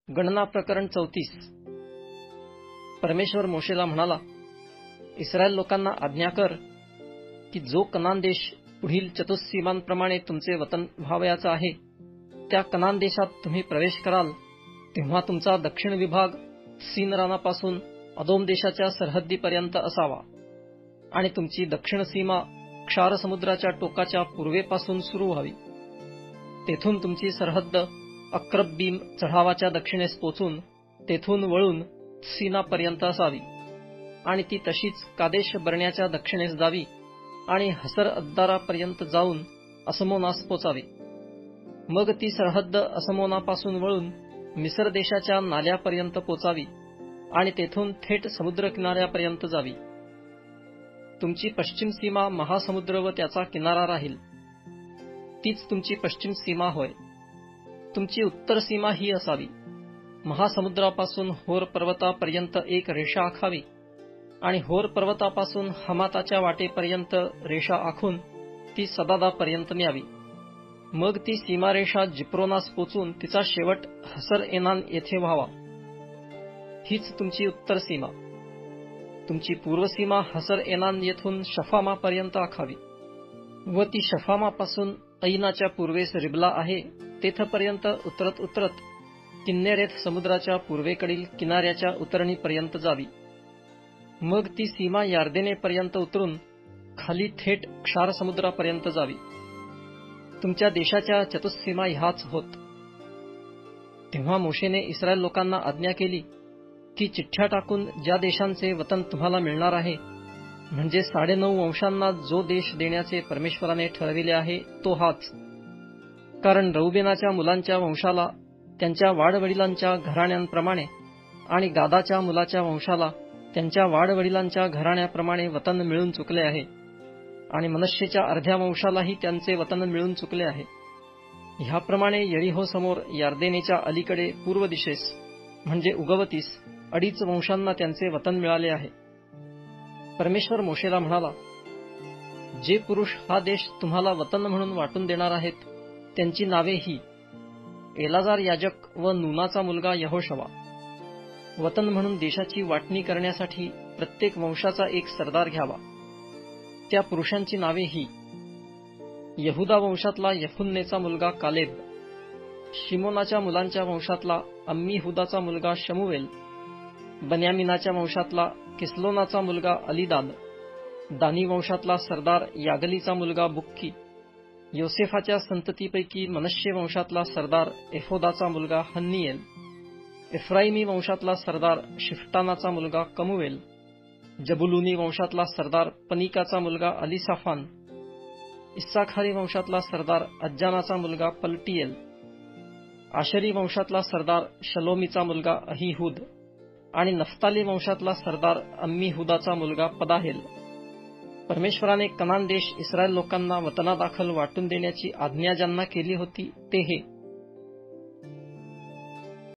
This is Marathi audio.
गणना प्रकरण 34. परमेश्वर मोशेला म्हणाला, इस्रायल लोकांना आज्ञा कर की जो कनान देश पुढील चतुष्सीमांप्रमाणे तुमचे वतन व्हावयाचा आहे, त्या कनान देशात तुम्ही प्रवेश कराल तेव्हा तुमचा दक्षिण विभाग सीन रानापासून अदोम देशाच्या सरहद्दीपर्यंत असावा आणि तुमची दक्षिण सीमा क्षार समुद्राच्या टोकाच्या पूर्वेपासून सुरू व्हावी. तेथून तुमची सरहद्द अक्रब्बीम चढावाच्या दक्षिणेस पोचून तेथून वळून सीनापर्यंत असावी आणि ती तशीच कादेश बर्ण्याच्या दक्षिणेस जावी आणि हसर अद्दारापर्यंत जाऊन असमोनास पोचावी. मग ती सरहद्द असमोनापासून वळून मिसर देशाच्या नाल्यापर्यंत पोचावी आणि तेथून थेट समुद्र किनाऱ्यापर्यंत जावी. तुमची पश्चिम सीमा महासमुद्र व त्याचा किनारा राहील. तीच तुमची पश्चिम सीमा होय. तुमची उत्तर सीमा ही असावी. महासमुद्रापासून होर पर्वतापर्यंत एक रेषा आखावी आणि होर पर्वतापासून हमाताच्या वाटेपर्यंत रेषा आखून ती सदादापर्यंत न्यावी. मग ती सीमारेषा जिप्रोनास पोचून तिचा शेवट हसर एनान येथे व्हावा. हीच तुमची उत्तर सीमा. तुमची पूर्व सीमा हसर एनान येथून शफामापर्यंत आखावी व ती शफामापासून ऐनाच्या पूर्वेस रिबला आहे तेथपर्यंत उतरत उतरत किन्नेरेत समुद्राच्या पूर्वेकडील किनाऱ्याच्या उतरणीपर्यंत जावी. मग ती सीमा यार्देनेपर्यंत उतरून खाली थेट क्षार समुद्रापर्यंत जावी. तुमच्या देशाच्या चतुष्सीमा ह्याच होत. तेव्हा मोशेने इस्रायल लोकांना आज्ञा केली की चिठ्ठ्या टाकून ज्या देशांचे वतन तुम्हाला मिळणार आहे, म्हणजे 9.5 वंशांना जो देश देण्याचे परमेश्वराने ठरविले आहे तो हाच. कारण रौबेनाच्या मुलांच्या वंशाला त्यांच्या वाडवडिलांच्या घराण्यांप्रमाणे आणि गादाच्या मुलाच्या वंशाला त्यांच्या वाडवडिलांच्या घराण्याप्रमाणे वतन मिळून चुकले आहे आणि मनश्शेच्या अर्ध्या वंशालाही त्यांचे वतन मिळून चुकले आहे. ह्याप्रमाणे यरीहो समोर यार्देनेच्या अलीकडे पूर्व दिशेस म्हणजे उगवतीस 2.5 वंशांना त्यांचे वतन मिळाले आहे. परमेश्वर मोशेला म्हणाला, जे पुरुष हा देश तुम्हाला वतन म्हणून वाटून देणार आहेत त्यांची नावे ही: एलाजार याजक व नूनाचा मुलगा यहोशवा. वतन म्हणून देशाची वाटणी करण्यासाठी प्रत्येक वंशाचा एक सरदार घ्यावा. त्या पुरुषांची नावे ही: यहुदा वंशातला यफुन्नेचा मुलगा कालेब, शिमोनाच्या मुलांच्या वंशातला अम्मीहुदाचा मुलगा शमुवेल, बन्यामिनाच्या वंशातला किसलोनाचा मुलगा अलीदाद, दानी वंशातला सरदार यागलीचा मुलगा बुक्की, योसेफाच्या संततीपैकी मनश्शे वंशातला सरदार एफोदाचा मुलगा हन्निएल, एफ्राईमी वंशातला सरदार शिफ्टानाचा मुलगा कमुवेल, जबुलूनी वंशातला सरदार पनिकाचा मुलगा अलिसाफान, इस्साखारी वंशातला सरदार अज्जानाचा मुलगा पलटिएल, आशरी वंशातला सरदार शलोमीचा मुलगा अहिहूद आणि नफ्ताली वंशातला सरदार अम्मीहुदाचा मुलगा पदाहेल. परमेश्वराने कनान देश इस्रायल लोकांना वतनादाखल वाटून देण्याची आज्ञा ज्यांना केली होती ते हे: